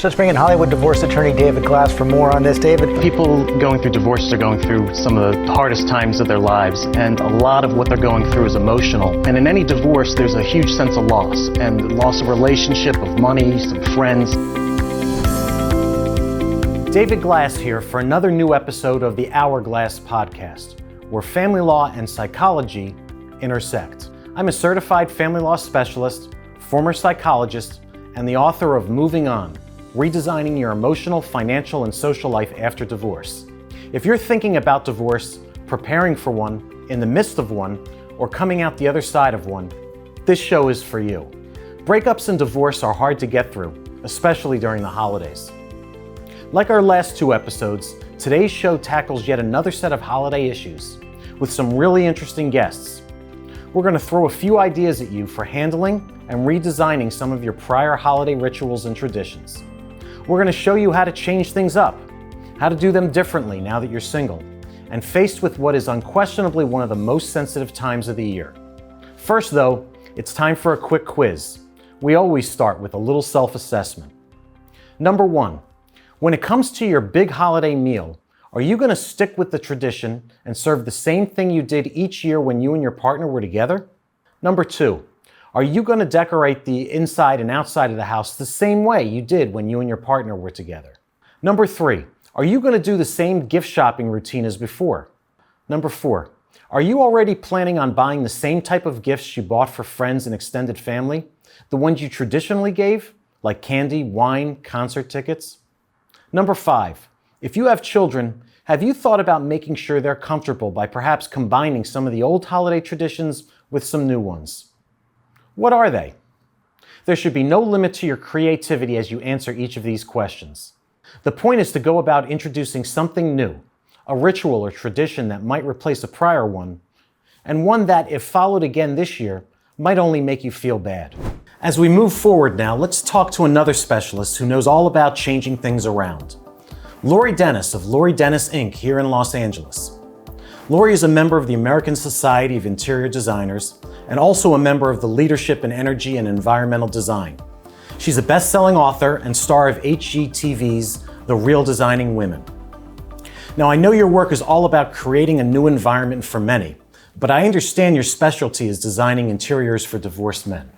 Let's bring in Hollywood divorce attorney David Glass for more on this. David? People going through divorces are going through some of the hardest times of their lives, and a lot of what they're going through is emotional. And in any divorce, there's a huge sense of loss, and loss of relationship, of money, some friends. David Glass here for another new episode of the Hourglass podcast, where family law and psychology intersect. I'm a certified family law specialist, former psychologist, and the author of Moving On, Redesigning Your Emotional, Financial, and Social Life After Divorce. If you're thinking about divorce, preparing for one, in the midst of one, or coming out the other side of one, this show is for you. Breakups and divorce are hard to get through, especially during the holidays. Like our last two episodes, today's show tackles yet another set of holiday issues with some really interesting guests. We're going to throw a few ideas at you for handling and redesigning some of your prior holiday rituals and traditions. We're going to show you how to change things up, how to do them differently now that you're single, and faced with what is unquestionably one of the most sensitive times of the year. First though, it's time for a quick quiz. We always start with a little self-assessment. Number 1, when it comes to your big holiday meal, are you going to stick with the tradition and serve the same thing you did each year when you and your partner were together? Number 2, are you going to decorate the inside and outside of the house the same way you did when you and your partner were together? Number 3, are you going to do the same gift shopping routine as before? Number 4, are you already planning on buying the same type of gifts you bought for friends and extended family? The ones you traditionally gave, like candy, wine, concert tickets? Number 5, if you have children, have you thought about making sure they're comfortable by perhaps combining some of the old holiday traditions with some new ones? What are they? There should be no limit to your creativity as you answer each of these questions. The point is to go about introducing something new, a ritual or tradition that might replace a prior one, and one that, if followed again this year, might only make you feel bad. As we move forward now, let's talk to another specialist who knows all about changing things around. Lori Dennis of Lori Dennis Inc. here in Los Angeles. Lori is a member of the American Society of Interior Designers and also a member of the Leadership in Energy and Environmental Design. She's a best-selling author and star of HGTV's The Real Designing Women. Now, I know your work is all about creating a new environment for many, but I understand your specialty is designing interiors for divorced men.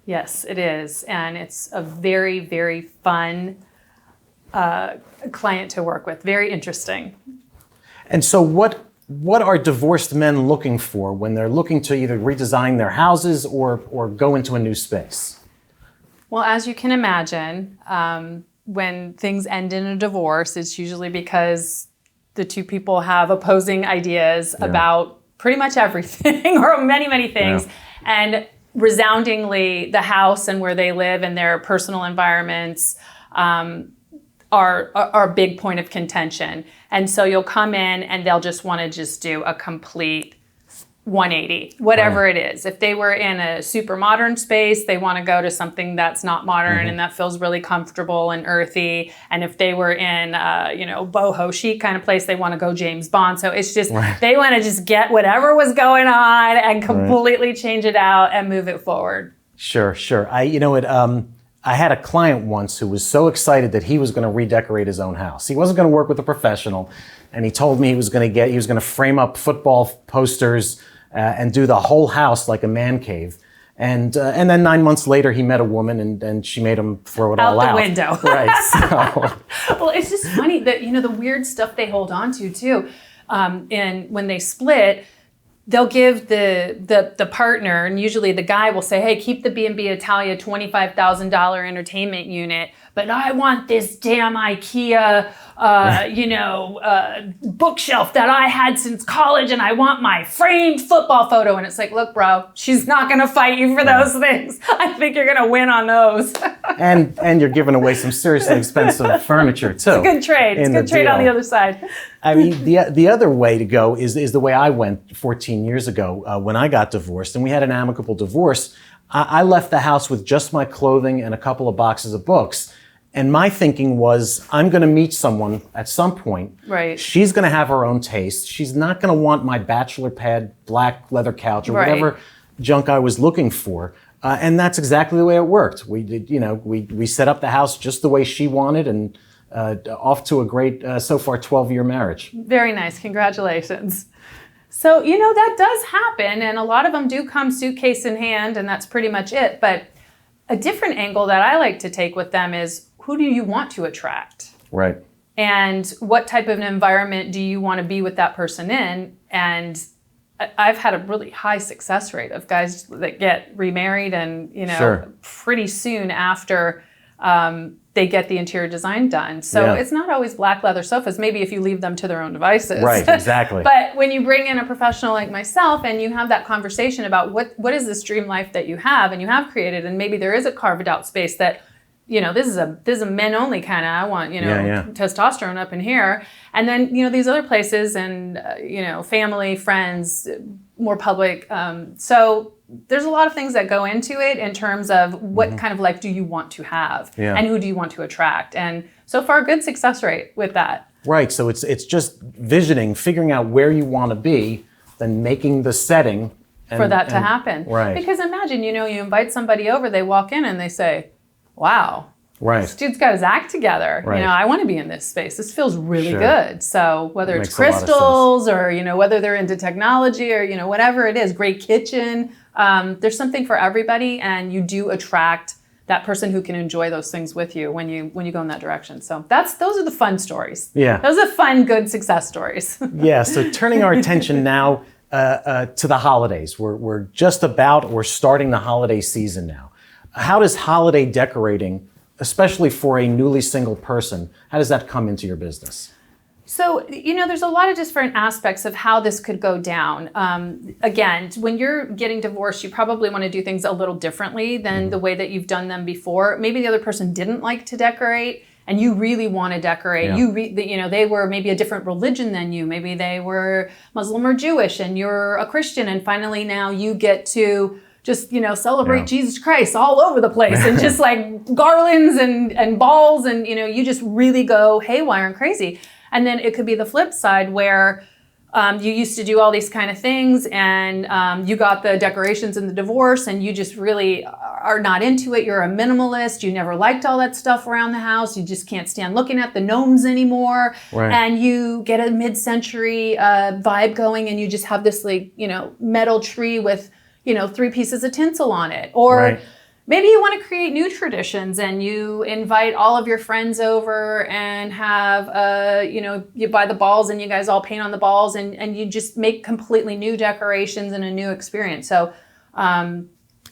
Yes, it is. And it's a very, very fun client to work with. Very interesting. And so what are divorced men looking for when they're looking to either redesign their houses or go into a new space? Well, as you can imagine, when things end in a divorce, it's usually because the two people have opposing ideas about pretty much everything or many, many things. Yeah. And resoundingly, the house and where they live and their personal environments are a big point of contention. And so you'll come in and they'll just want to just do a complete 180, whatever it is. If they were in a super modern space, they want to go to something that's not modern and that feels really comfortable and earthy. And if they were in boho chic kind of place, they want to go James Bond. So it's just, they want to just get whatever was going on and completely change it out and move it forward. Sure. I had a client once who was so excited that he was going to redecorate his own house. He wasn't going to work with a professional, and he told me he was going to frame up football posters and do the whole house like a man cave. And then 9 months later, he met a woman, and she made him throw it all out. Out the window. Right. So. Well, it's just funny that, the weird stuff they hold on to, too. And when they split, they'll give the partner, and usually the guy will say, hey, keep the B&B Italia $25,000 entertainment unit, but I want this damn IKEA, bookshelf that I had since college, and I want my framed football photo. And it's like, look, bro, she's not going to fight you for those things. I think you're going to win on those. and you're giving away some seriously expensive furniture, too. It's a good trade. It's a good trade on the other side. I mean, the other way to go is the way I went 14 years ago when I got divorced, and we had an amicable divorce. I left the house with just my clothing and a couple of boxes of books. And my thinking was, I'm going to meet someone at some point. Right. She's going to have her own taste. She's not going to want my bachelor pad, black leather couch, or whatever junk I was looking for. And that's exactly the way it worked. We did, we set up the house just the way she wanted, and off to a great, so far, 12-year marriage. Very nice. Congratulations. So, that does happen, and a lot of them do come suitcase in hand, and that's pretty much it. But a different angle that I like to take with them is, who do you want to attract? Right. And what type of an environment do you want to be with that person in? And I've had a really high success rate of guys that get remarried and, Sure. pretty soon after they get the interior design done. So it's not always black leather sofas, maybe if you leave them to their own devices. Right, exactly. But when you bring in a professional like myself and you have that conversation about what is this dream life that you have and you have created, and maybe there is a carved out space that, this is a men only kind of, I want, testosterone up in here. And then, these other places and, family, friends, more public. So there's a lot of things that go into it in terms of what kind of life do you want to have and who do you want to attract. And so far, good success rate with that. Right. So it's just visioning, figuring out where you want to be, then making the setting. For that to happen. Right. Because imagine, you invite somebody over, they walk in and they say, wow, right. This dude's got his act together. Right. I want to be in this space. This feels really Sure. good. So whether That it's makes a lot of crystals or, whether they're into technology or, whatever it is, great kitchen, there's something for everybody, and you do attract that person who can enjoy those things with you when you go in that direction. So those are the fun stories. Yeah. Those are fun, good success stories. Yeah. So turning our attention now to the holidays. We're starting the holiday season now. How does holiday decorating, especially for a newly single person, how does that come into your business? So, there's a lot of different aspects of how this could go down. Again, when you're getting divorced, you probably want to do things a little differently than the way that you've done them before. Maybe the other person didn't like to decorate and you really want to decorate. Yeah. They were maybe a different religion than you. Maybe they were Muslim or Jewish and you're a Christian, and finally now you get to just, celebrate Jesus Christ all over the place and just like garlands and balls and, you just really go haywire and crazy. And then it could be the flip side where you used to do all these kind of things and you got the decorations in the divorce and you just really are not into it. You're a minimalist. You never liked all that stuff around the house. You just can't stand looking at the gnomes anymore. Right. And you get a mid-century vibe going and you just have this metal tree with 3 pieces of tinsel on it. Or maybe you want to create new traditions and you invite all of your friends over and have, you buy the balls and you guys all paint on the balls and you just make completely new decorations and a new experience. So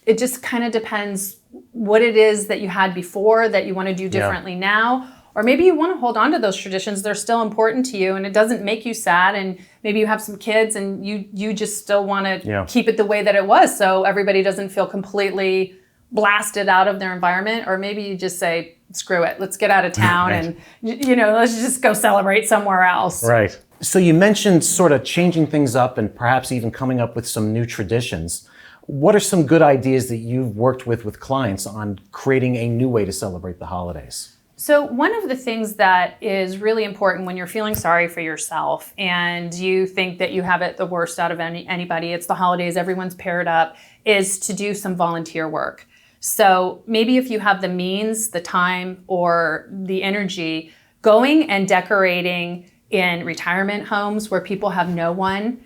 it just kind of depends what it is that you had before that you want to do differently now. Or maybe you want to hold on to those traditions. They're still important to you and it doesn't make you sad. And maybe you have some kids and you just still want to keep it the way that it was so everybody doesn't feel completely blasted out of their environment. Or maybe you just say, screw it, let's get out of town and, let's just go celebrate somewhere else. Right. So you mentioned sort of changing things up and perhaps even coming up with some new traditions. What are some good ideas that you've worked with clients on creating a new way to celebrate the holidays? So one of the things that is really important when you're feeling sorry for yourself and you think that you have it the worst out of anybody, it's the holidays, everyone's paired up, is to do some volunteer work. So maybe if you have the means, the time, or the energy, going and decorating in retirement homes where people have no one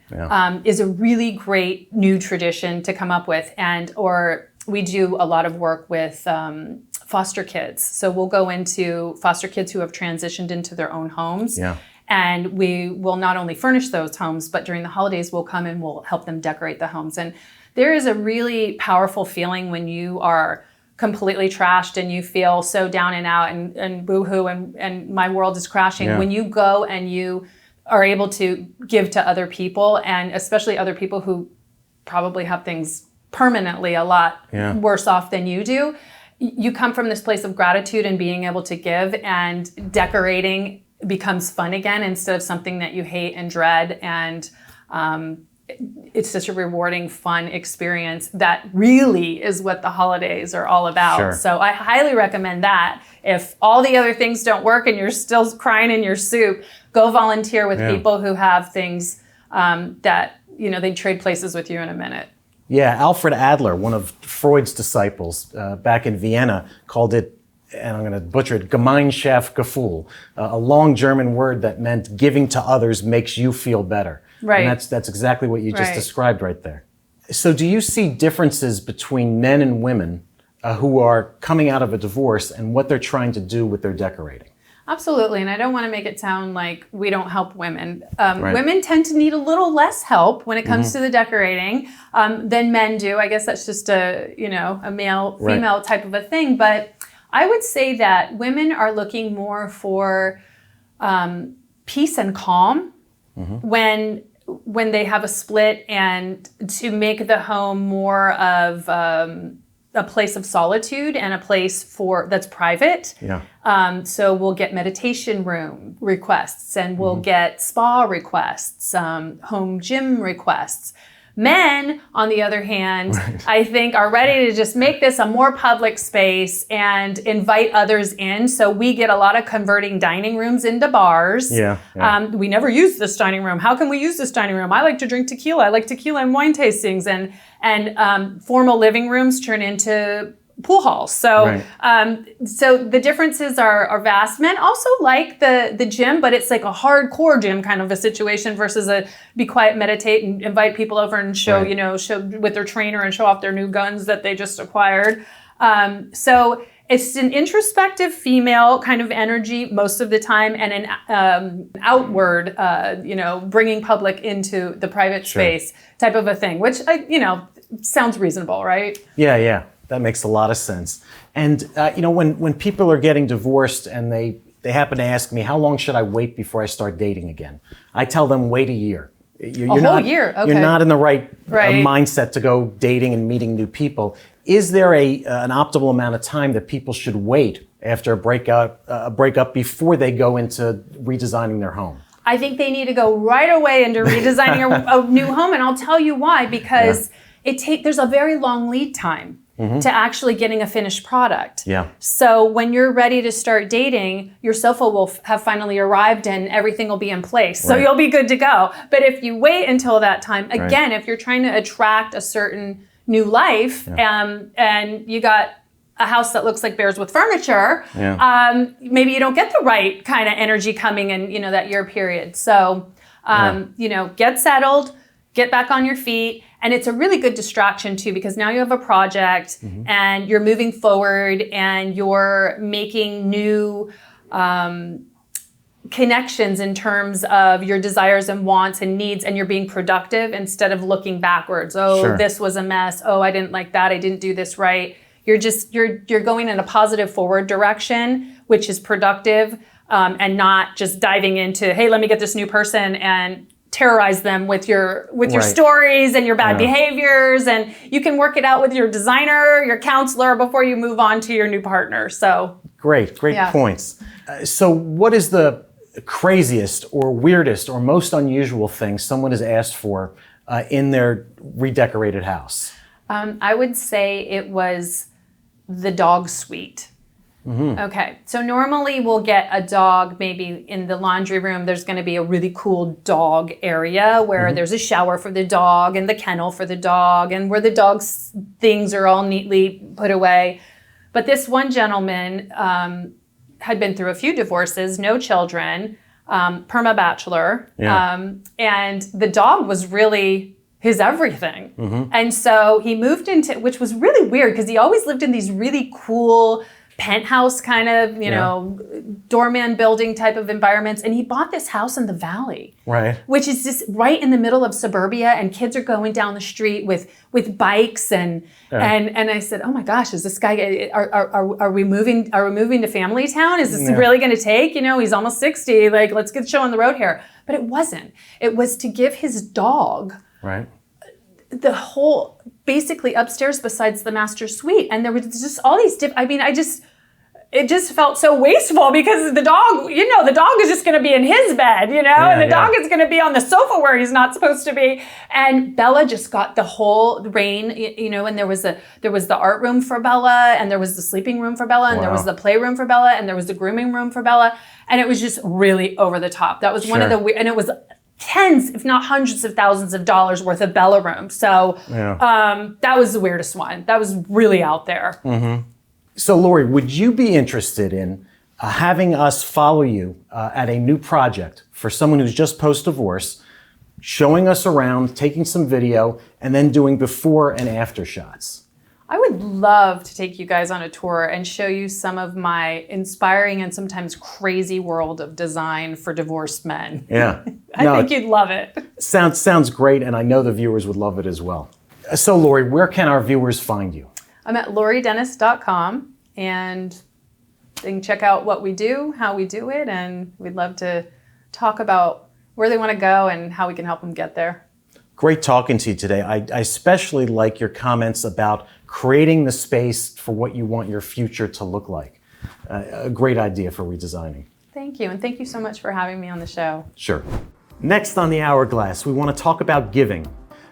is a really great new tradition to come up with. Or we do a lot of work with foster kids. So we'll go into foster kids who have transitioned into their own homes. Yeah. And we will not only furnish those homes, but during the holidays, we'll come and we'll help them decorate the homes. And there is a really powerful feeling when you are completely trashed and you feel so down and out and boo-hoo and my world is crashing. Yeah. When you go and you are able to give to other people, and especially other people who probably have things permanently a lot worse off than you do, you come from this place of gratitude and being able to give, and decorating becomes fun again instead of something that you hate and dread. And it's such a rewarding, fun experience that really is what the holidays are all about. Sure. So I highly recommend that. If all the other things don't work and you're still crying in your soup, go volunteer with people who have things that, they'd trade places with you in a minute. Yeah, Alfred Adler, one of Freud's disciples, back in Vienna, called it, and I'm going to butcher it, Gemeinschaftgefühl, a long German word that meant giving to others makes you feel better. Right. And that's exactly what you just Right. described right there. So do you see differences between men and women who are coming out of a divorce and what they're trying to do with their decorating? Absolutely, and I don't want to make it sound like we don't help women. Right. Women tend to need a little less help when it comes to the decorating than men do. I guess that's just a male-female type of a thing. But I would say that women are looking more for peace and calm when they have a split, and to make the home more of a place of solitude and a place that's private. Yeah. So we'll get meditation room requests, and we'll get spa requests, home gym requests. Men, on the other hand, I think are ready to just make this a more public space and invite others in. So we get a lot of converting dining rooms into bars. Yeah. We never use this dining room. How can we use this dining room? I like to drink tequila. I like tequila and wine tastings, and formal living rooms turn into pool halls. So, so the differences are vast. Men also like the gym, but it's like a hardcore gym kind of a situation versus a be quiet, meditate, and invite people over and show with their trainer and show off their new guns that they just acquired. So it's an introspective female kind of energy most of the time, and an outward, bringing public into the private space type of a thing, which sounds reasonable, right? Yeah. That makes a lot of sense. And when people are getting divorced and they happen to ask me, how long should I wait before I start dating again? I tell them, wait a year. You're whole year, okay. You're not in the right mindset to go dating and meeting new people. Is there an optimal amount of time that people should wait after a breakup before they go into redesigning their home? I think they need to go right away into redesigning a new home, and I'll tell you why. Because there's a very long lead time to actually getting a finished product. Yeah. So when you're ready to start dating, your sofa will have finally arrived and everything will be in place. So you'll be good to go. But if you wait until that time, again, if you're trying to attract a certain new life, and you got a house that looks like bears with furniture, maybe you don't get the right kind of energy coming in, that year period. So, get settled, get back on your feet. And it's a really good distraction too, because now you have a project and you're moving forward and you're making new connections in terms of your desires and wants and needs, and you're being productive instead of looking backwards. This was a mess. I didn't like that. I didn't do this right. You're going in a positive forward direction, which is productive, and not just diving into, hey, let me get this new person and terrorize them with your stories and your bad behaviors, and you can work it out with your designer, your counselor, before you move on to your new partner. So great points. So what is the craziest or weirdest or most unusual thing someone has asked for in their redecorated house? I would say it was the dog suite. Okay, so normally we'll get a dog, maybe in the laundry room, there's going to be a really cool dog area where there's a shower for the dog and the kennel for the dog, and where the dog's things are all neatly put away. But this one gentleman had been through a few divorces, no children, perma-bachelor, and the dog was really his everything. And so he moved into, which was really weird because he always lived in these really cool penthouse kind of, doorman building type of environments. And he bought this house in the valley, which is just right in the middle of suburbia, and kids are going down the street with bikes and I said, oh my gosh, is this guy, are we moving to family town? Is this really going to take, he's almost 60, like, let's get the show on the road here. But it wasn't. It was to give his dog the whole, basically upstairs besides the master suite. And there was just all these it just felt so wasteful, because the dog, the dog is just going to be in his bed, and the dog is going to be on the sofa where he's not supposed to be. And Bella just got the whole reign, and there was the art room for Bella, and there was the sleeping room for Bella, and there was the playroom for Bella, and there was the grooming room for Bella. And it was just really over the top. That was one of the, and it was tens, if not hundreds of thousands of dollars worth of Bella room. So that was the weirdest one. That was really out there. Mm-hmm. So Lori, would you be interested in having us follow you at a new project for someone who's just post-divorce, showing us around, taking some video, and then doing before and after shots? I would love to take you guys on a tour and show you some of my inspiring and sometimes crazy world of design for divorced men. Yeah. I think you'd love it. Sounds great, and I know the viewers would love it as well. So Lori, where can our viewers find you? I'm at loridennis.com, and they can check out what we do, how we do it, and we'd love to talk about where they want to go and how we can help them get there. Great talking to you today. I especially like your comments about creating the space for what you want your future to look like. A great idea for redesigning. Thank you, and thank you so much for having me on the show. Sure. Next on the Hourglass, we want to talk about giving.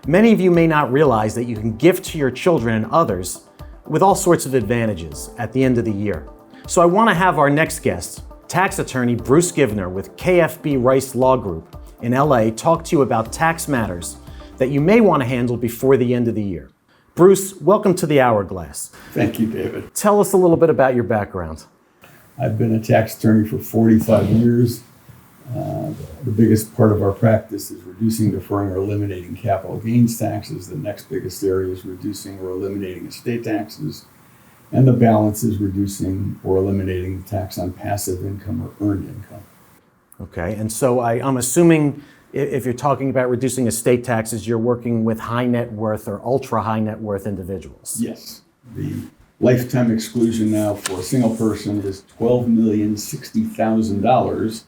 Many of you may not realize that you can give to your children and others with all sorts of advantages at the end of the year. So I want to have our next guest, tax attorney Bruce Givner with KBGRice Law Group in LA, talk to you about tax matters that you may want to handle before the end of the year. Bruce, welcome to the Hourglass. Thank you, David. Tell us a little bit about your background. I've been a tax attorney for 45 years. The biggest part of our practice is reducing, deferring, or eliminating capital gains taxes. The next biggest area is reducing or eliminating estate taxes. And the balance is reducing or eliminating the tax on passive income or earned income. Okay, and so I'm assuming if you're talking about reducing estate taxes, you're working with high net worth or ultra high net worth individuals. Yes. The lifetime exclusion now for a single person is $12,060,000.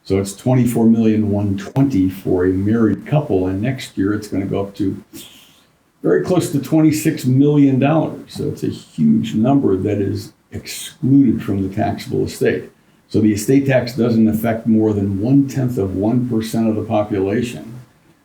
So it's $24,120,000 for a married couple, and next year it's going to go up to very close to $26 million. So it's a huge number that is excluded from the taxable estate. So the estate tax doesn't affect more than 0.1% of the population.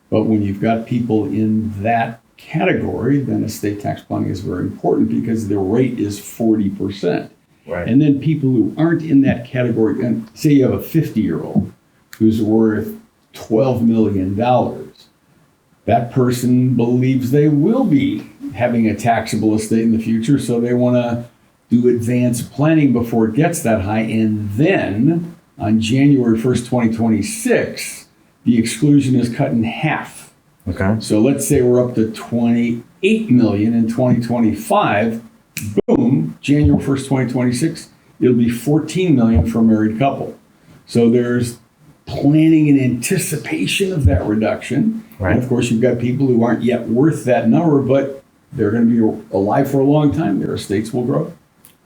But when you've got people in that category, then estate tax planning is very important because the rate is 40%. Right. And then people who aren't in that category, and say you have a 50-year-old who's worth $12 million, that person believes they will be having a taxable estate in the future, so they want to do advanced planning before it gets that high. And then on January 1st, 2026, the exclusion is cut in half. Okay. So let's say we're up to 28 million in 2025. Boom, January 1st, 2026, it'll be 14 million for a married couple. So there's planning and anticipation of that reduction. Right. And of course, you've got people who aren't yet worth that number, but they're going to be alive for a long time. Their estates will grow.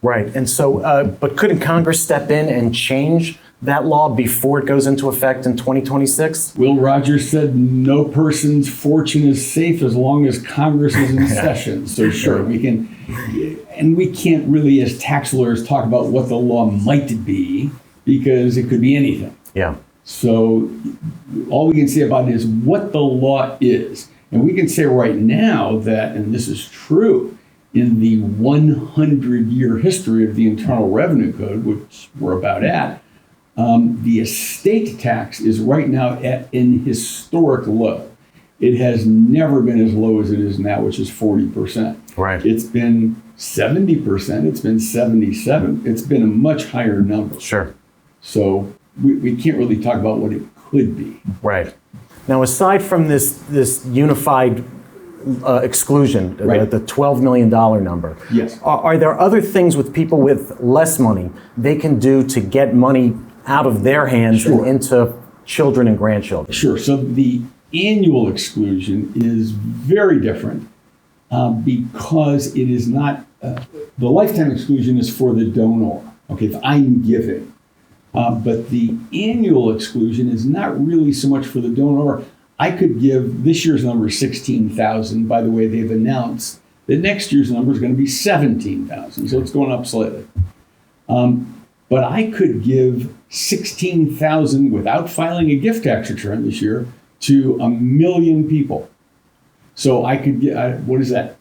Right, and so, but couldn't Congress step in and change that law before it goes into effect in 2026? Will Rogers said no person's fortune is safe as long as Congress is in session. So sure, we can, and we can't really as tax lawyers talk about what the law might be because it could be anything. Yeah. So all we can say about it is what the law is. And we can say right now that, and this is true, in the 100-year history of the Internal Revenue Code, which we're about at, the estate tax is right now at an historic low. It has never been as low as it is now, which is 40%. Right. It's been 70%. It's been 77%. It's been a much higher number. Sure. So we can't really talk about what it could be. Right. Now, aside from this unified exclusion, Right. the $12 million number, Yes. are there other things with people with less money they can do to get money out of their hands Sure. and into children and grandchildren? Sure. So the annual exclusion is very different because it is not, the lifetime exclusion is for the donor. Okay, if I'm giving. But the annual exclusion is not really so much for the donor. I could give, this year's number is 16,000. By the way, they've announced that next year's number is going to be 17,000. So it's going up slightly. But I could give 16,000 without filing a gift tax return this year to 1 million people. So I could get, what is that?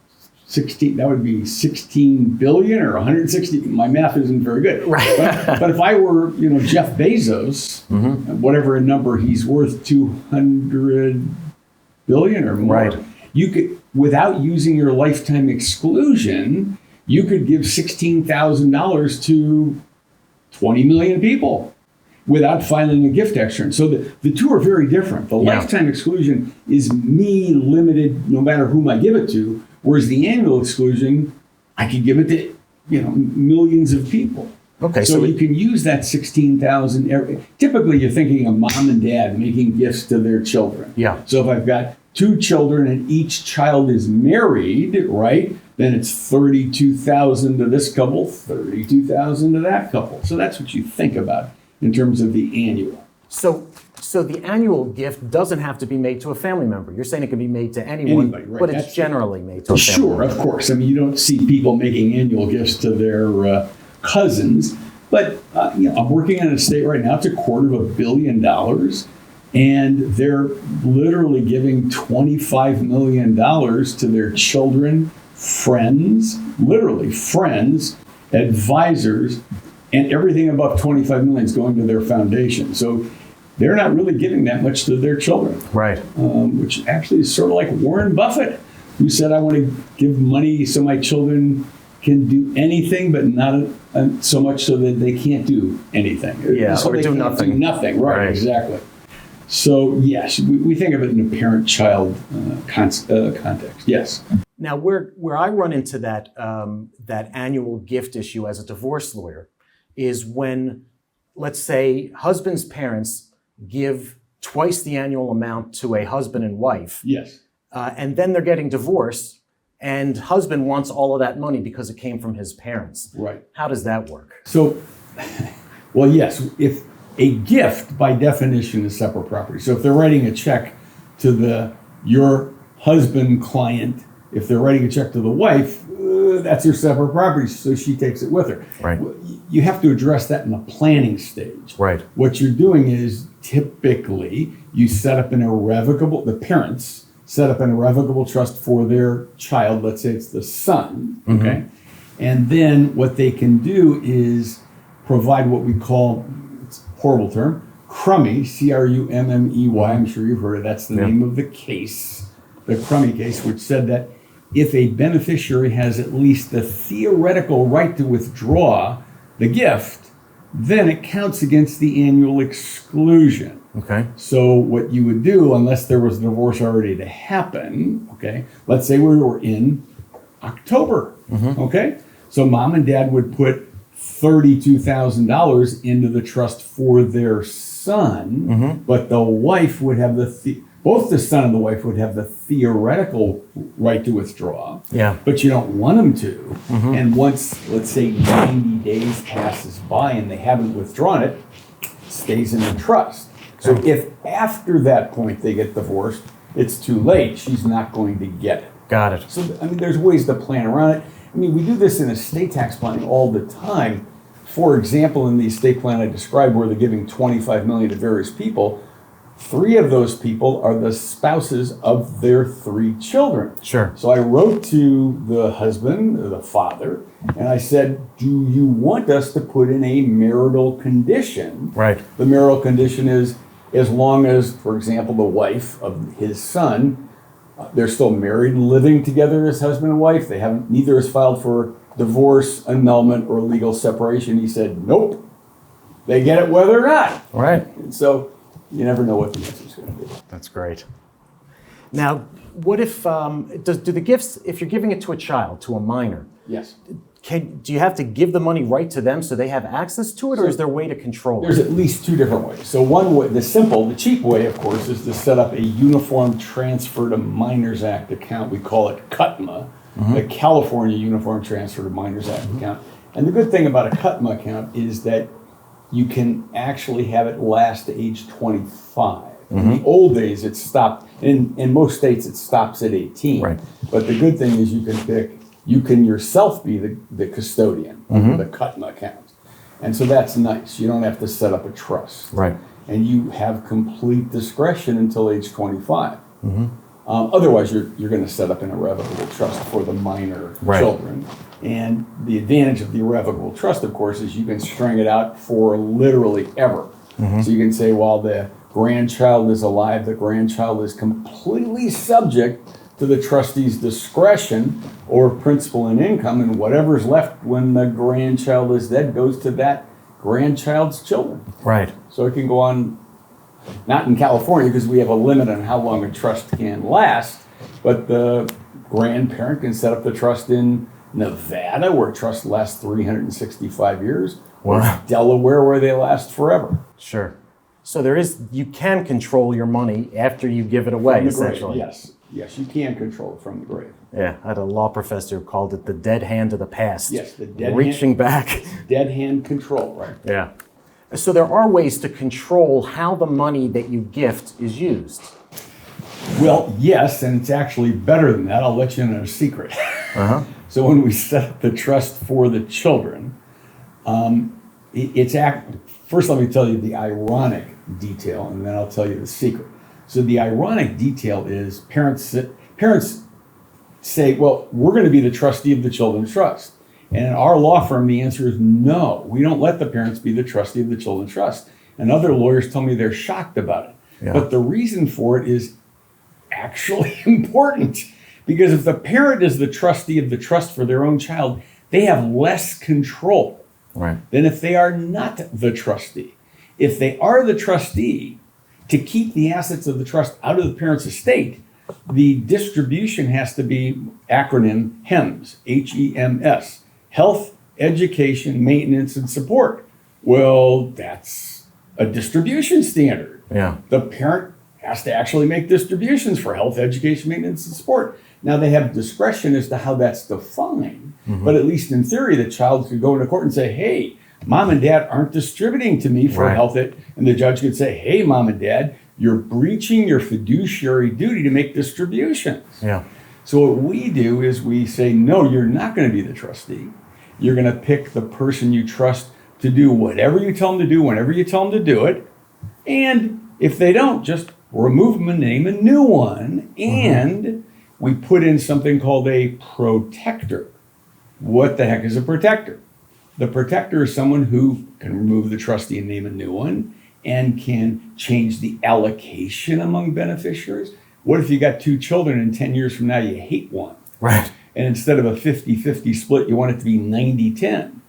16, that would be 16 billion or 160. My math isn't very good. Right. But if I were, Jeff Bezos, whatever number he's worth, 200 billion or more, Right. you could, without using your lifetime exclusion, you could give $16,000 to 20 million people without filing a gift tax return. So the two are very different. The lifetime exclusion is me limited no matter whom I give it to, whereas the annual exclusion, I could give it to millions of people. Okay, so you can use that 16,000. Typically, you're thinking of mom and dad making gifts to their children. Yeah. So if I've got 2 children and each child is married, right, then it's 32,000 to this couple, 32,000 to that couple. So that's what you think about in terms of the annual. So the annual gift doesn't have to be made to a family member. You're saying it can be made to anyone, Anybody, right. but it's generally made to a family Sure, member. of course. I mean, you don't see people making annual gifts to their cousins, but I'm working on an estate right now. It's $250 million, and they're literally giving $25 million to their children, friends, literally friends, advisors, and everything above 25 million is going to their foundation. So they're not really giving that much to their children. Right. Which actually is sort of like Warren Buffett, who said, I want to give money so my children can do anything, but not so much so that they can't do anything. Yeah, so or they do can't nothing. Do nothing, right, exactly. So yes, we think of it in a parent-child context, yes. Now, where I run into that annual gift issue as a divorce lawyer is when, let's say, husband's parents give twice the annual amount to a husband and wife. Yes. And then they're getting divorced, and husband wants all of that money because it came from his parents. Right. How does that work? So, well, yes, if a gift by definition is separate property. So if they're writing a check to your husband client, if they're writing a check to the wife, that's her separate property, so she takes it with her. Right. You have to address that in the planning stage. Right. What you're doing is typically you set up the parents set up an irrevocable trust for their child. Let's say it's the son, okay? And then what they can do is provide what we call, it's a horrible term, crummy, C-R-U-M-M-E-Y. I'm sure you've heard of it. That's the name of the case, the crummy case, which said that if a beneficiary has at least the theoretical right to withdraw the gift, then it counts against the annual exclusion. Okay. So what you would do, unless there was a divorce already to happen, okay, let's say we were in October, okay? So mom and dad would put $32,000 into the trust for their son, but the wife would have both the son and the wife would have the theoretical right to withdraw. Yeah. But you don't want them to. And once, let's say, 90 days passes by and they haven't withdrawn it, it stays in the trust. So if after that point they get divorced, it's too late. She's not going to get it. Got it. So, I mean, there's ways to plan around it. I mean, we do this in estate tax planning all the time. For example, in the estate plan I described where they're giving $25 million to various people, 3 of those people are the spouses of their 3 children. Sure. So I wrote to the husband, or the father, and I said, do you want us to put in a marital condition? Right. The marital condition is as long as, for example, the wife of his son, they're still married and living together as husband and wife. Neither has filed for divorce, annulment, or legal separation. He said, nope. They get it whether or not. Right. And so you never know what the answer is going to be. That's great. Now, what if, do the gifts, if you're giving it to a child, to a minor, Yes. do you have to give the money right to them so they have access to it, or is there a way to control There's it? at least 2 different ways. So one way, the cheap way, of course, is to set up a Uniform Transfer to Minors Act account. We call it CUTMA, the California Uniform Transfer to Minors Act account. And the good thing about a CUTMA account is that you can actually have it last to age 25. In the old days, it stopped, in most states, it stops at 18. Right. But the good thing is you can yourself be the custodian of the CUTMA account. And so that's nice. You don't have to set up a trust. Right. And you have complete discretion until age 25. Otherwise, you're going to set up an irrevocable trust for the minor children. And the advantage of the irrevocable trust, of course, is you can string it out for literally ever. So you can say, while the grandchild is alive, the grandchild is completely subject to the trustee's discretion or principal and income, and whatever's left when the grandchild is dead goes to that grandchild's children. Right. So it can go on, not in California because we have a limit on how long a trust can last, but the grandparent can set up the trust in Nevada, where trust lasts 365 years, or Delaware, where they last forever. Sure. So you can control your money after you give it away, essentially. Yes. Yes, you can control it from the grave. Yeah, I had a law professor who called it the dead hand of the past. Yes, the dead reaching back. Dead hand control, right? Yeah. So there are ways to control how the money that you gift is used. Well, yes, and it's actually better than that. I'll let you in on a secret. So when we set up the trust for the children, first let me tell you the ironic detail, and then I'll tell you the secret. So the ironic detail is parents say, well, we're going to be the trustee of the children's trust. And in our law firm, the answer is no. We don't let the parents be the trustee of the children's trust. And other lawyers tell me they're shocked about it. Yeah. But the reason for it is actually important. Because if the parent is the trustee of the trust for their own child, they have less control than if they are not the trustee. If they are the trustee, to keep the assets of the trust out of the parent's estate, the distribution has to be acronym HEMS, H-E-M-S, Health, Education, Maintenance, and Support. Well, that's a distribution standard. Yeah. The parent has to actually make distributions for health, education, maintenance, and support. Now, they have discretion as to how that's defined, but at least in theory, the child could go into court and say, hey, Mom and Dad aren't distributing to me for health, and the judge could say, hey, Mom and Dad, you're breaching your fiduciary duty to make distributions. Yeah. So what we do is we say, no, you're not going to be the trustee. You're going to pick the person you trust to do whatever you tell them to do, whenever you tell them to do it. And if they don't, just remove them and name a new one. And we put in something called a protector. What the heck is a protector? The protector is someone who can remove the trustee and name a new one and can change the allocation among beneficiaries. What if you got two children and 10 years from now you hate one? Right. And instead of a 50-50 split, you want it to be 90-10.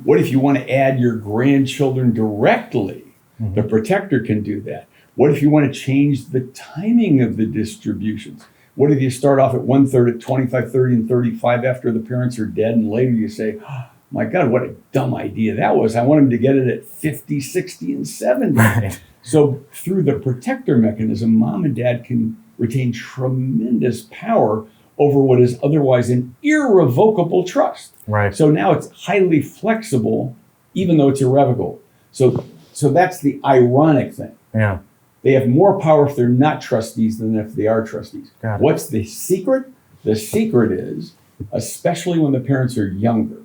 What if you want to add your grandchildren directly? The protector can do that. What if you want to change the timing of the distributions? What if you start off at 1/3 at 25, 30, and 35 after the parents are dead, and later you say, oh, my God, what a dumb idea that was. I want them to get it at 50, 60, and 70. Right. So through the protector mechanism, Mom and Dad can retain tremendous power over what is otherwise an irrevocable trust. Right. So now it's highly flexible, even though it's irrevocable. So that's the ironic thing. Yeah. They have more power if they're not trustees than if they are trustees. Got it. What's the secret? The secret is, especially when the parents are younger.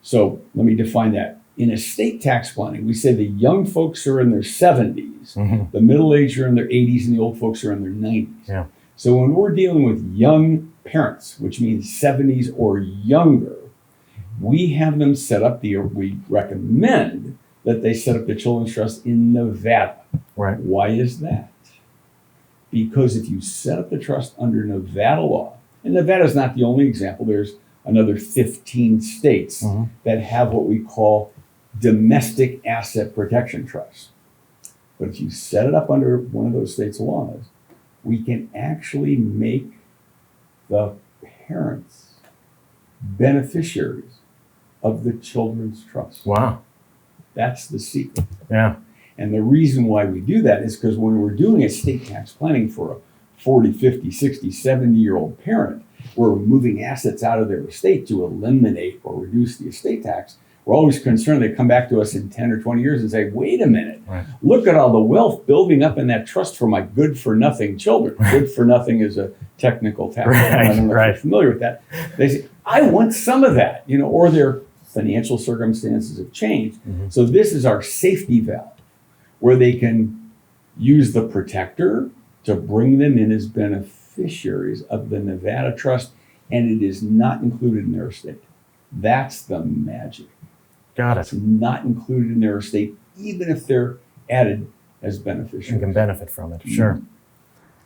So let me define that. In estate tax planning, we say the young folks are in their 70s, the middle-aged are in their 80s, and the old folks are in their 90s. Yeah. So when we're dealing with young parents, which means 70s or younger, we have them set up we recommend that they set up the Children's Trust in Nevada. Right. Why is that? Because if you set up the trust under Nevada law, and Nevada is not the only example, there's another 15 states that have what we call domestic asset protection trusts. But if you set it up under one of those states' laws, we can actually make the parents beneficiaries of the Children's Trust. Wow. That's the secret. Yeah. And the reason why we do that is because when we're doing estate tax planning for a 40, 50, 60, 70-year-old parent, we're moving assets out of their estate to eliminate or reduce the estate tax. We're always concerned they come back to us in 10 or 20 years and say, wait a minute, look at all the wealth building up in that trust for my good-for-nothing children. Good-for-nothing is a technical tax. I don't know if you're familiar with that. They say, I want some of that, or their financial circumstances have changed. So this is our safety valve where they can use the protector to bring them in as beneficiaries. beneficiaries of the Nevada Trust, and it is not included in their estate. That's the magic. Got It's it. not included in their estate, even if they're added as You beneficiaries. can benefit from it, sure.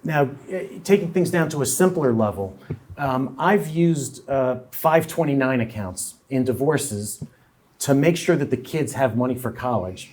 Now, taking things down to a simpler level, I've used 529 accounts in divorces to make sure that the kids have money for college.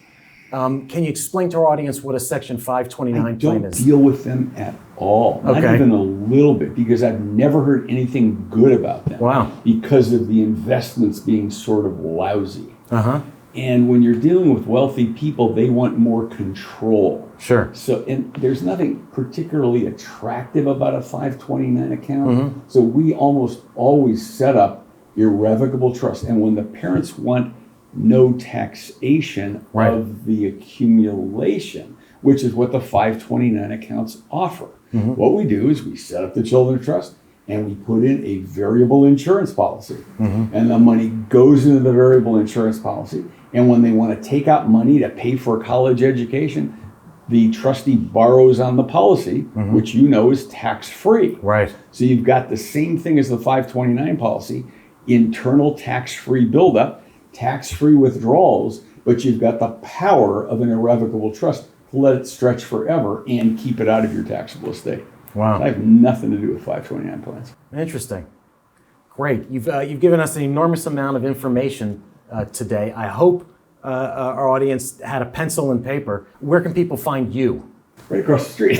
Can you explain to our audience what a Section 529 I plan don't is? deal with them at all, not Okay. even a little bit, because I've never heard anything good about them. Wow. Because of the investments being sort of lousy. Uh-huh. And when you're dealing with wealthy people, they want more control. Sure. So, and there's nothing particularly attractive about a 529 account. Mm-hmm. So we almost always set up irrevocable trust. And when the parents want no taxation Right. of the accumulation, which is what the 529 accounts offer, Mm-hmm. what we do is we set up the children's trust and we put in a variable insurance policy. Mm-hmm. And the money goes into the variable insurance policy. And when they want to take out money to pay for a college education, the trustee borrows on the policy, which you know is tax-free. Right. So you've got the same thing as the 529 policy, internal tax-free buildup, tax-free withdrawals, but you've got the power of an irrevocable trust to let it stretch forever and keep it out of your taxable estate. Wow. I have nothing to do with 529 plans. Interesting. Great. You've given us an enormous amount of information today. I hope our audience had a pencil and paper. Where can people find you? Right across the street.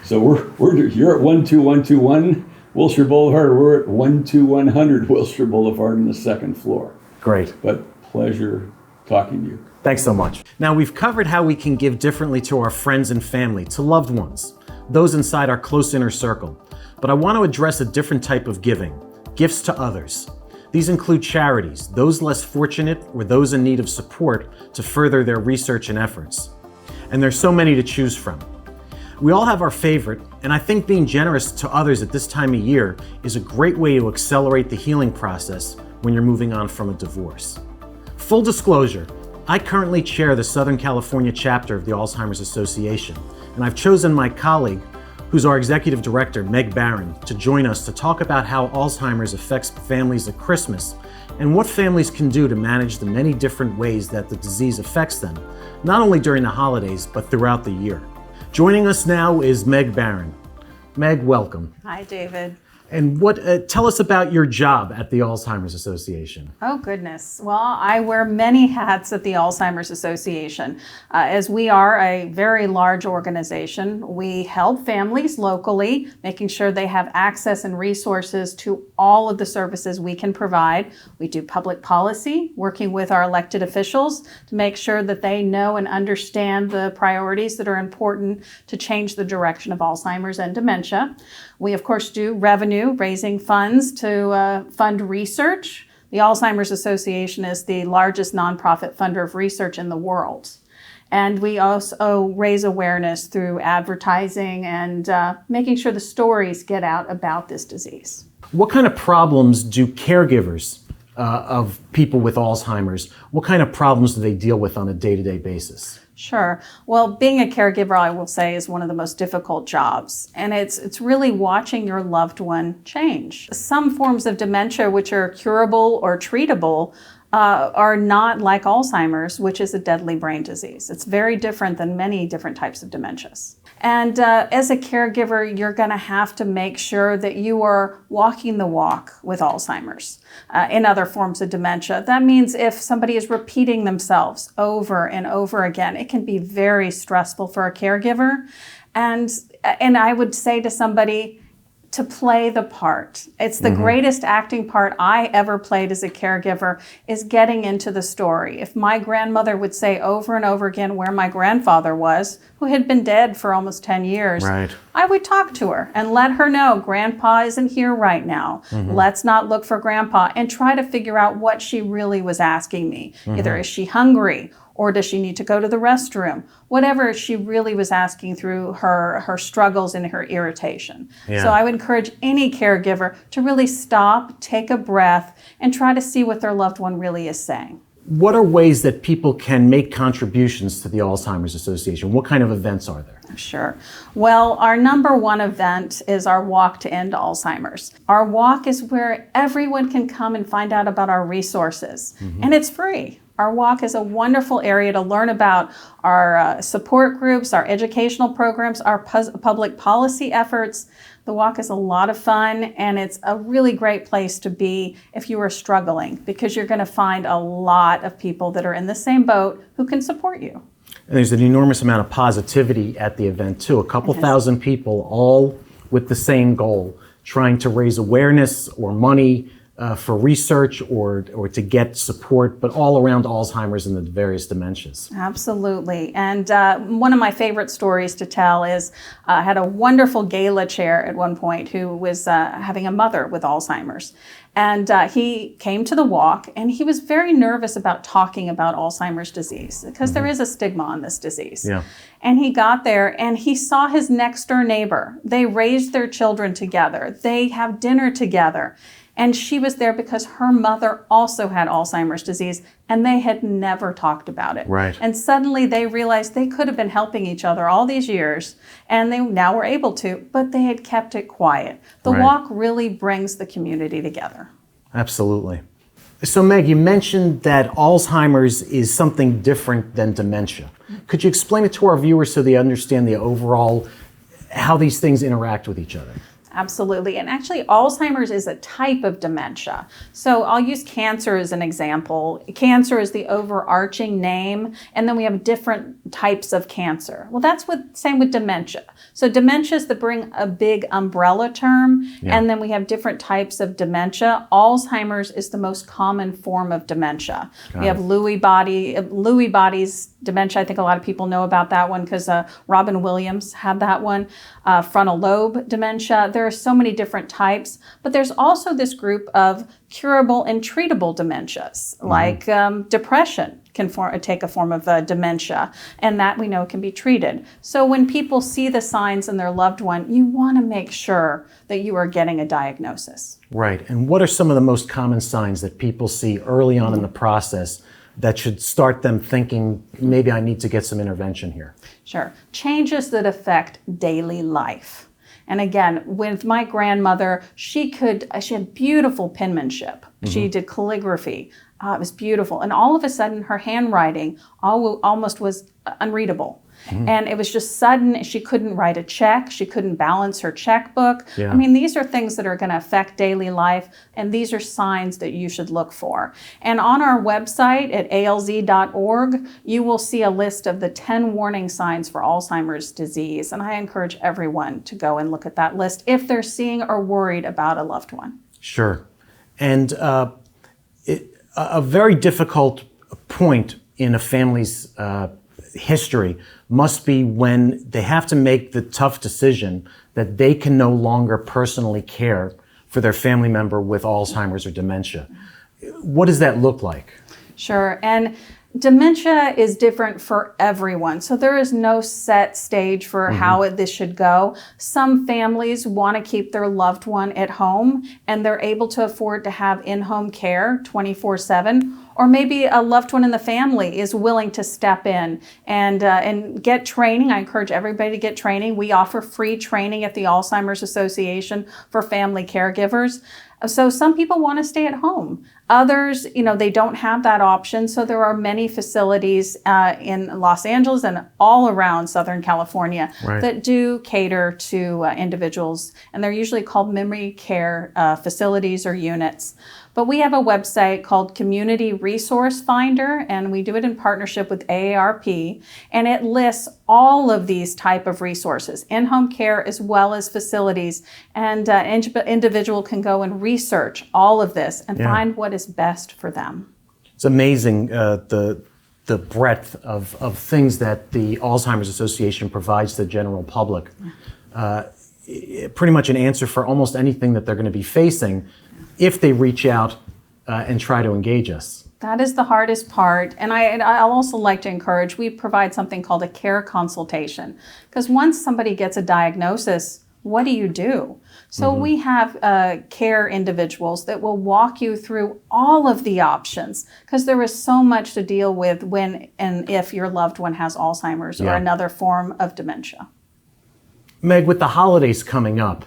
So you're at 12121 Wilshire Boulevard. We're at 12100 Wilshire Boulevard on the second floor. Great. But pleasure talking to you. Thanks so much. Now, we've covered how we can give differently to our friends and family, to loved ones, those inside our close inner circle. But I want to address a different type of giving, gifts to others. These include charities, those less fortunate or those in need of support to further their research and efforts. And there's so many to choose from. We all have our favorite, and I think being generous to others at this time of year is a great way to accelerate the healing process when you're moving on from a divorce. Full disclosure, I currently chair the Southern California Chapter of the Alzheimer's Association, and I've chosen my colleague, who's our executive director, Meg Barron, to join us to talk about how Alzheimer's affects families at Christmas and what families can do to manage the many different ways that the disease affects them, not only during the holidays, but throughout the year. Joining us now is Meg Barron. Meg, welcome. Hi, David. And tell us about your job at the Alzheimer's Association. Oh, goodness. Well, I wear many hats at the Alzheimer's Association. As we are a very large organization, we help families locally, making sure they have access and resources to all of the services we can provide. We do public policy, working with our elected officials to make sure that they know and understand the priorities that are important to change the direction of Alzheimer's and dementia. We, of course, do revenue, raising funds to fund research. The Alzheimer's Association is the largest nonprofit funder of research in the world. And we also raise awareness through advertising and making sure the stories get out about this disease. What kind of problems do caregivers of people with Alzheimer's, what kind of problems do they deal with on a day-to-day basis? Sure. Well, being a caregiver, I will say, is one of the most difficult jobs. And it's really watching your loved one change. Some forms of dementia, which are curable or treatable, are not like Alzheimer's, which is a deadly brain disease. It's very different than many different types of dementias. And as a caregiver, you're going to have to make sure that you are walking the walk with Alzheimer's. In other forms of dementia, that means if somebody is repeating themselves over and over again, it can be very stressful for a caregiver. And I would say to somebody, to play the part. It's the greatest acting part I ever played as a caregiver, is getting into the story. If my grandmother would say over and over again where my grandfather was, who had been dead for almost 10 years, Right. I would talk to her and let her know Grandpa isn't here right now. Let's not look for Grandpa, and try to figure out what she really was asking me. Either is she hungry, or does she need to go to the restroom? Whatever she really was asking through her struggles and her irritation. Yeah. So I would encourage any caregiver to really stop, take a breath, and try to see what their loved one really is saying. what are ways that people can make contributions to the Alzheimer's Association? What kind of events are there? Sure. Well, our number one event is our Walk to End Alzheimer's. Our walk is where everyone can come and find out about our resources, and it's free. Our walk is a wonderful area to learn about our support groups, our educational programs, our public policy efforts. The walk is a lot of fun, and it's a really great place to be if you are struggling, because you're going to find a lot of people that are in the same boat who can support you. And there's an enormous amount of positivity at the event too. A couple thousand people, all with the same goal, trying to raise awareness or money for research or to get support, but all around Alzheimer's and the various dementias. Absolutely. And one of my favorite stories to tell is I had a wonderful gala chair at one point who was having a mother with Alzheimer's. And he came to the walk, and he was very nervous about talking about Alzheimer's disease because there is a stigma on this disease. Yeah. And he got there and he saw his next door neighbor. They raised their children together. They have dinner together. And she was there because her mother also had Alzheimer's disease, and they had never talked about it. Right. And suddenly they realized they could have been helping each other all these years, and they now were able to, but they had kept it quiet. The Right. walk really brings the community together. Absolutely. So Meg, you mentioned that Alzheimer's is something different than dementia. Could you explain it to our viewers so they understand the overall, how these things interact with each other? Absolutely. And actually, Alzheimer's is a type of dementia. So I'll use cancer as an example. Cancer is the overarching name, and then we have different types of cancer. Well, that's same with dementia. So dementias that bring a big umbrella term, and then we have different types of dementia. Alzheimer's is the most common form of dementia. We have Lewy body's dementia. I think a lot of people know about that one because Robin Williams had that one. Frontal lobe dementia. There are so many different types, but there's also this group of curable and treatable dementias, like depression can take a form of dementia, and that we know can be treated. So when people see the signs in their loved one, you want to make sure that you are getting a diagnosis. Right. And what are some of the most common signs that people see early on in the process that should start them thinking, maybe I need to get some intervention here? Sure. Changes that affect daily life. And again, with my grandmother, she had beautiful penmanship. She did calligraphy. It was beautiful. And all of a sudden, her handwriting almost was unreadable. And it was just sudden. She couldn't write a check. She couldn't balance her checkbook. Yeah. I mean, these are things that are going to affect daily life, and these are signs that you should look for. And on our website at alz.org, you will see a list of the 10 warning signs for Alzheimer's disease. And I encourage everyone to go and look at that list if they're seeing or worried about a loved one. Sure. And a very difficult point in a family's history must be when they have to make the tough decision that they can no longer personally care for their family member with Alzheimer's or dementia. What does that look like? Sure. And dementia is different for everyone. So there is no set stage for how this should go. Some families want to keep their loved one at home, and they're able to afford to have in-home care 24/7. Or maybe a loved one in the family is willing to step in and get training. I encourage everybody to get training. We offer free training at the Alzheimer's Association for family caregivers. So some people want to stay at home. Others, they don't have that option. So there are many facilities in Los Angeles and all around Southern California that do cater to individuals. And they're usually called memory care facilities or units. But we have a website called Community Resource Finder, and we do it in partnership with AARP, and it lists all of these type of resources, in-home care as well as facilities, and individual can go and research all of this and find what is best for them. It's amazing the breadth of things that the Alzheimer's Association provides to the general public. Pretty much an answer for almost anything that they're going to be facing if they reach out and try to engage us. That is the hardest part. And I'll also like to encourage, we provide something called a care consultation. Because once somebody gets a diagnosis, what do you do? So we have care individuals that will walk you through all of the options, because there is so much to deal with when and if your loved one has Alzheimer's or another form of dementia. Meg, with the holidays coming up,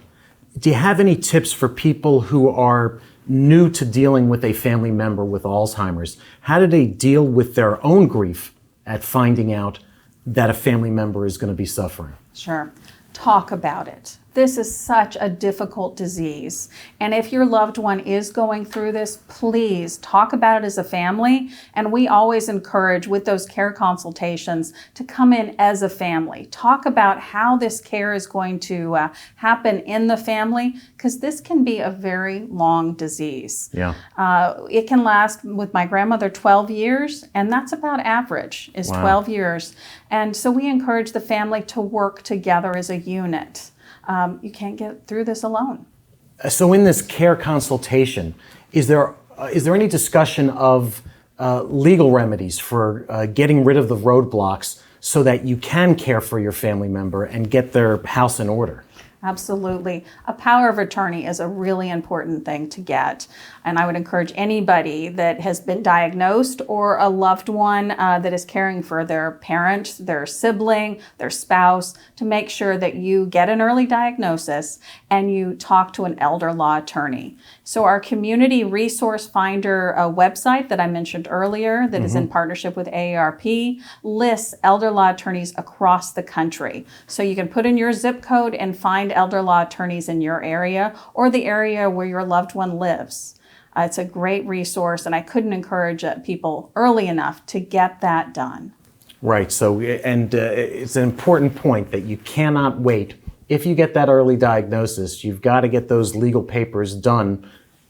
do you have any tips for people who are new to dealing with a family member with Alzheimer's? How do they deal with their own grief at finding out that a family member is going to be suffering? Sure. Talk about it. This is such a difficult disease. And if your loved one is going through this, please talk about it as a family. And we always encourage with those care consultations to come in as a family. Talk about how this care is going to happen in the family, because this can be a very long disease. Yeah. It can last, with my grandmother, 12 years, and that's about average, is 12 years. And so we encourage the family to work together as a unit. You can't get through this alone. So in this care consultation, is there any discussion of legal remedies for getting rid of the roadblocks so that you can care for your family member and get their house in order? Absolutely. A power of attorney is a really important thing to get. And I would encourage anybody that has been diagnosed or a loved one that is caring for their parent, their sibling, their spouse, to make sure that you get an early diagnosis and you talk to an elder law attorney. So our Community Resource Finder website that I mentioned earlier, that is in partnership with AARP, lists elder law attorneys across the country. So you can put in your zip code and find elder law attorneys in your area or the area where your loved one lives. It's a great resource, and I couldn't encourage people early enough to get that done. Right. So, and it's an important point that you cannot wait. If you get that early diagnosis, you've got to get those legal papers done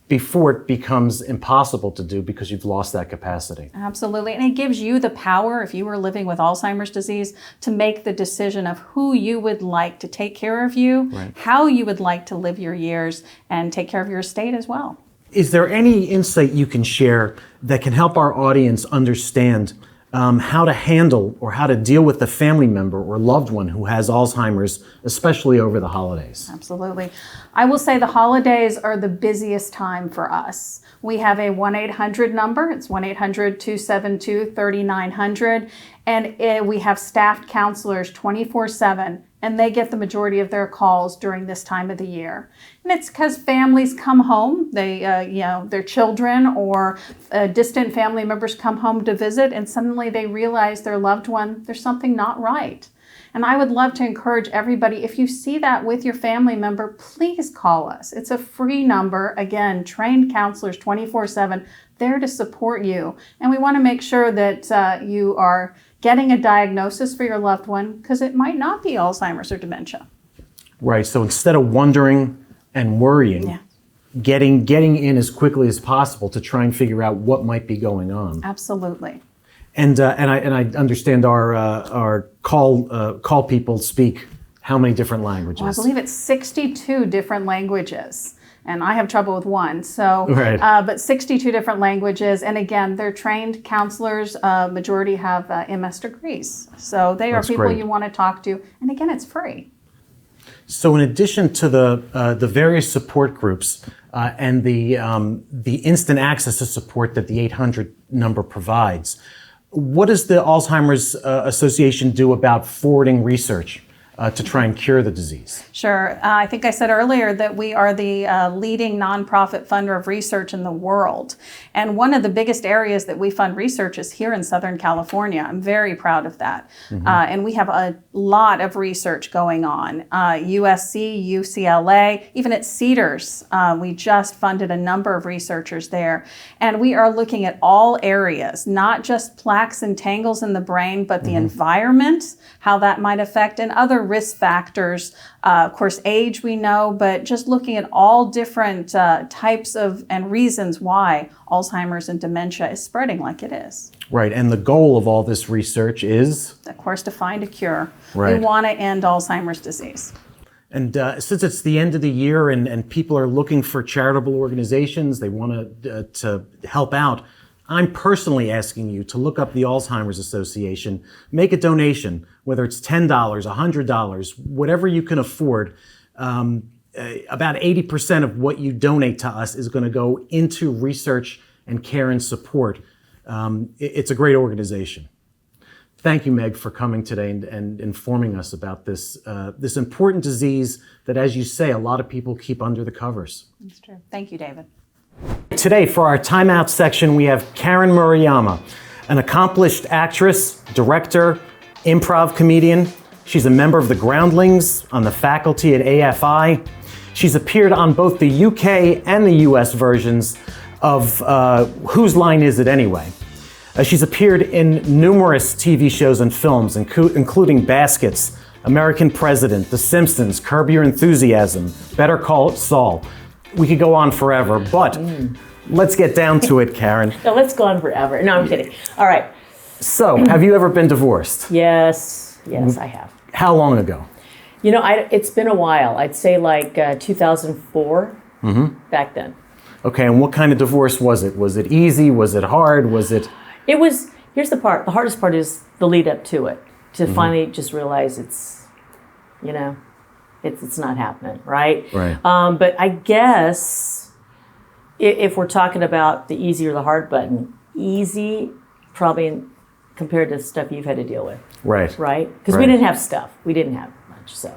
before it becomes impossible to do because you've lost that capacity. Absolutely. And it gives you the power, if you were living with Alzheimer's disease, to make the decision of who you would like to take care of you, how you would like to live your years, and take care of your estate as well. Is there any insight you can share that can help our audience understand how to handle or how to deal with the family member or loved one who has Alzheimer's, especially over the holidays? Absolutely. I will say the holidays are the busiest time for us. We have a 1-800 number. It's 1-800-272-3900. And we have staffed counselors 24/7. And they get the majority of their calls during this time of the year. And it's because families come home, their children or distant family members come home to visit, and suddenly they realize their loved one, there's something not right. And I would love to encourage everybody, if you see that with your family member, please call us. It's a free number. Again, trained counselors 24/7, there to support you. And we want to make sure that you are getting a diagnosis for your loved one, because it might not be Alzheimer's or dementia. Right. So instead of wondering and worrying, getting in as quickly as possible to try and figure out what might be going on. Absolutely. And I understand our call people speak how many different languages? Well, I believe it's 62 different languages. And I have trouble with one, so but 62 different languages. And again, they're trained counselors. Majority have MS degrees, so they are people you want to talk to. And again, it's free. So, in addition to the various support groups and the instant access to support that the 800 number provides, what does the Alzheimer's Association do about forwarding research to try and cure the disease? Sure. I think I said earlier that we are the leading nonprofit funder of research in the world. And one of the biggest areas that we fund research is here in Southern California. I'm very proud of that. And we have a lot of research going on. USC, UCLA, even at Cedars, we just funded a number of researchers there. And we are looking at all areas, not just plaques and tangles in the brain, but the environment, how that might affect, and other risk factors. Of course, age we know, but just looking at all different types of and reasons why Alzheimer's and dementia is spreading like it is. Right, and the goal of all this research is? Of course, to find a cure. Right. We want to end Alzheimer's disease. And since it's the end of the year and people are looking for charitable organizations, they want to help out, I'm personally asking you to look up the Alzheimer's Association, make a donation, whether it's $10, $100, whatever you can afford. about 80% of what you donate to us is going to go into research and care and support. It's a great organization. Thank you, Meg, for coming today and informing us about this important disease that, as you say, a lot of people keep under the covers. That's true. Thank you, David. Today, for our timeout section, we have Karen Murayama, an accomplished actress, director, improv comedian. She's a member of the Groundlings on the faculty at AFI. She's appeared on both the UK and the US versions of Whose Line Is It Anyway? She's appeared in numerous TV shows and films, including Baskets, American President, The Simpsons, Curb Your Enthusiasm, Better Call Saul. We could go on forever, but let's get down to it, Karen. No, let's go on forever. No, I'm kidding. All right. So, have you ever been divorced? Yes, I have. How long ago? You know, it's been a while. I'd say like 2004, back then. Okay, and what kind of divorce was it? Was it easy? Was it hard? Was it... It was, here's the part. The hardest part is the lead up to it. To finally just realize it's not happening, right? Right. But I guess if we're talking about the easy or the hard button, easy probably compared to stuff you've had to deal with. Right. Right? Because we didn't have stuff. We didn't have much, so.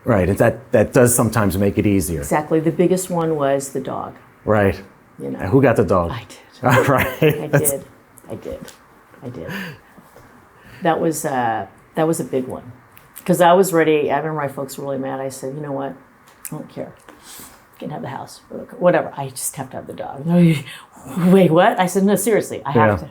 Right, that does sometimes make it easier. Exactly. The biggest one was the dog. Right. You know. Who got the dog? I did. Right. I did. That was a big one. Because I was ready. I remember my folks were really mad. I said, you know what? I don't care. You can have the house. Whatever. I just have to have the dog. Wait, what? I said, no, seriously. I have to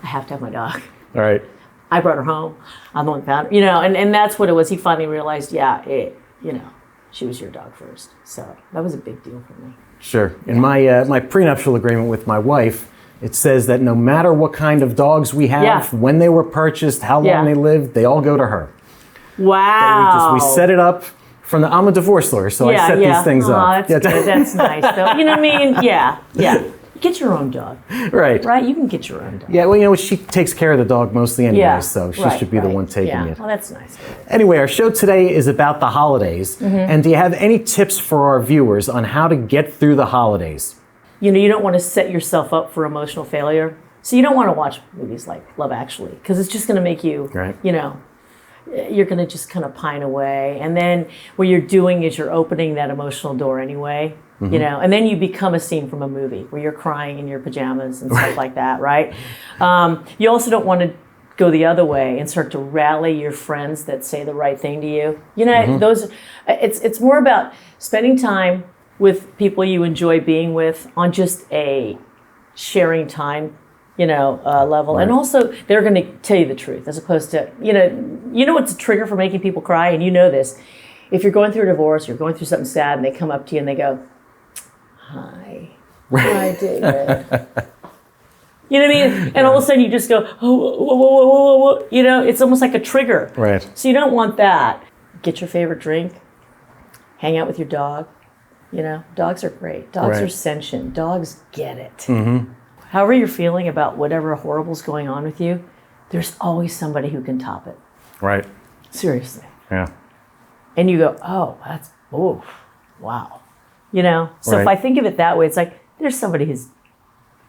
have my dog. All right. I brought her home. I'm the one who found her. You know, and that's what it was. He finally realized, she was your dog first. So that was a big deal for me. Sure. In my prenuptial agreement with my wife, it says that no matter what kind of dogs we have, when they were purchased, how long they lived, they all go to her. Wow. We set it up from I'm a divorce lawyer, so I set these things up. That's good. That's nice, though. You know what I mean? Yeah. Get your own dog. Right. Right? You can get your own dog. Yeah, well, she takes care of the dog mostly anyway, so she should be the one taking it. Well, that's nice. Anyway, our show today is about the holidays. And do you have any tips for our viewers on how to get through the holidays? You know, you don't want to set yourself up for emotional failure. So you don't want to watch movies like Love Actually, because it's just going to make you, you're going to just kind of pine away. And then what you're doing is you're opening that emotional door anyway, and then you become a scene from a movie where you're crying in your pajamas and stuff like that, right? You also don't want to go the other way and start to rally your friends that say the right thing to you. You know, it's more about spending time with people you enjoy being with on just a sharing time, level. Right. And also they're going to tell you the truth as opposed to, you know what's a trigger for making people cry? And you know this. If you're going through a divorce, you're going through something sad and they come up to you and they go, hi, David. You know what I mean? And all of a sudden you just go, whoa. It's almost like a trigger. Right. So you don't want that. Get your favorite drink, hang out with your dog. Dogs are great. Dogs are sentient. Dogs get it. However you're feeling about whatever horrible's going on with you, there's always somebody who can top it. Right. Seriously. Yeah. And you go, wow. So if I think of it that way, it's like there's somebody who's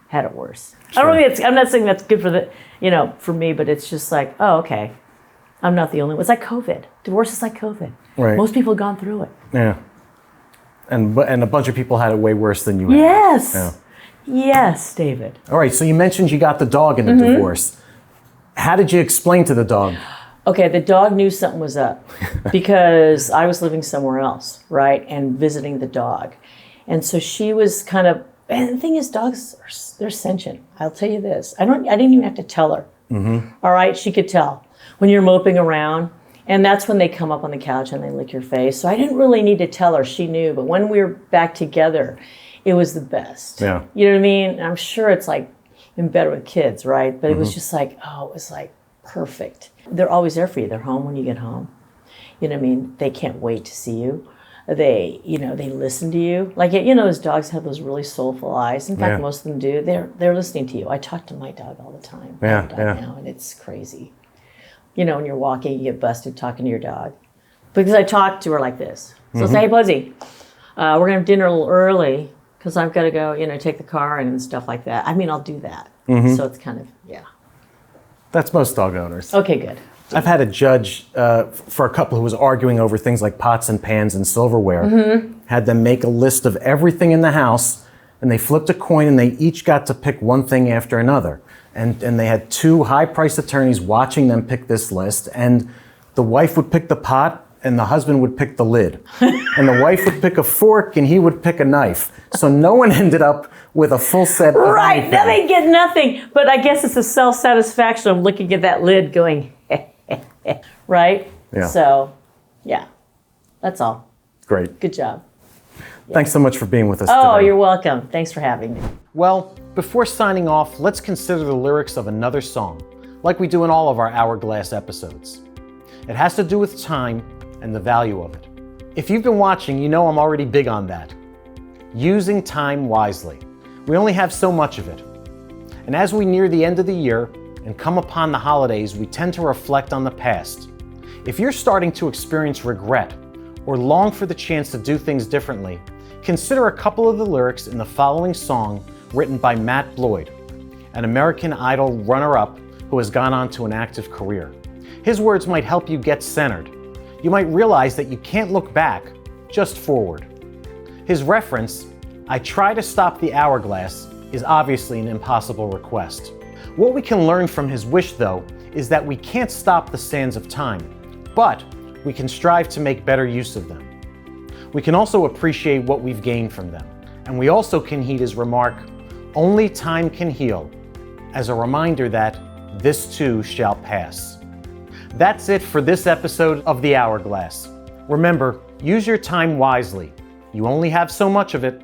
had it worse. Sure. I'm not saying that's good for for me, but it's just like, oh, okay. I'm not the only one. It's like COVID. Divorce is like COVID. Right. Most people have gone through it. Yeah. And a bunch of people had it way worse than you had. Yes. Yeah. Yes, David. All right, so you mentioned you got the dog in the divorce. How did you explain to the dog? Okay, the dog knew something was up because I was living somewhere else, right, and visiting the dog. And so she was kind of, and the thing is, dogs, they're sentient. I'll tell you this. I didn't even have to tell her. All right, she could tell. When you're moping around, and that's when they come up on the couch and they lick your face. So I didn't really need to tell her. She knew. But when we were back together, it was the best. Yeah. You know what I mean? And I'm sure it's like in bed with kids, right? But it was just like, it was like perfect. They're always there for you. They're home when you get home. You know what I mean? They can't wait to see you. They listen to you. Like, those dogs have those really soulful eyes. In fact, most of them do. They're listening to you. I talk to my dog all the time. Now, and it's crazy. When you're walking, you get busted talking to your dog. Because I talk to her like this. So say, hey, Buzzy, we're going to have dinner a little early because I've got to go, take the car and stuff like that. I mean, I'll do that. So it's kind of, That's most dog owners. Okay, good. I've had a judge for a couple who was arguing over things like pots and pans and silverware, had them make a list of everything in the house, and they flipped a coin and they each got to pick one thing after another. And they had two high-priced attorneys watching them pick this list, and the wife would pick the pot and the husband would pick the lid. And the wife would pick a fork and he would pick a knife. So no one ended up with a full set of Right, anything. then they get nothing. But I guess it's a self-satisfaction of looking at that lid going, right? Yeah. So, yeah, that's all. Great. Good job. Thanks so much for being with us Oh, today. you're welcome. Thanks for having me. Well, before signing off, let's consider the lyrics of another song, like we do in all of our Hourglass episodes. It has to do with time and the value of it. If you've been watching, you know I'm already big on that. Using time wisely. We only have so much of it. And as we near the end of the year and come upon the holidays, we tend to reflect on the past. If you're starting to experience regret or long for the chance to do things differently, consider a couple of the lyrics in the following song written by Matt Bloyd, an American Idol runner-up who has gone on to an active career. His words might help you get centered. You might realize that you can't look back, just forward. His reference, "I try to stop the hourglass," is obviously an impossible request. What we can learn from his wish, though, is that we can't stop the sands of time, but we can strive to make better use of them. We can also appreciate what we've gained from them, and we also can heed his remark, "Only time can heal," as a reminder that this too shall pass. That's it for this episode of The Hourglass. Remember, use your time wisely. You only have so much of it.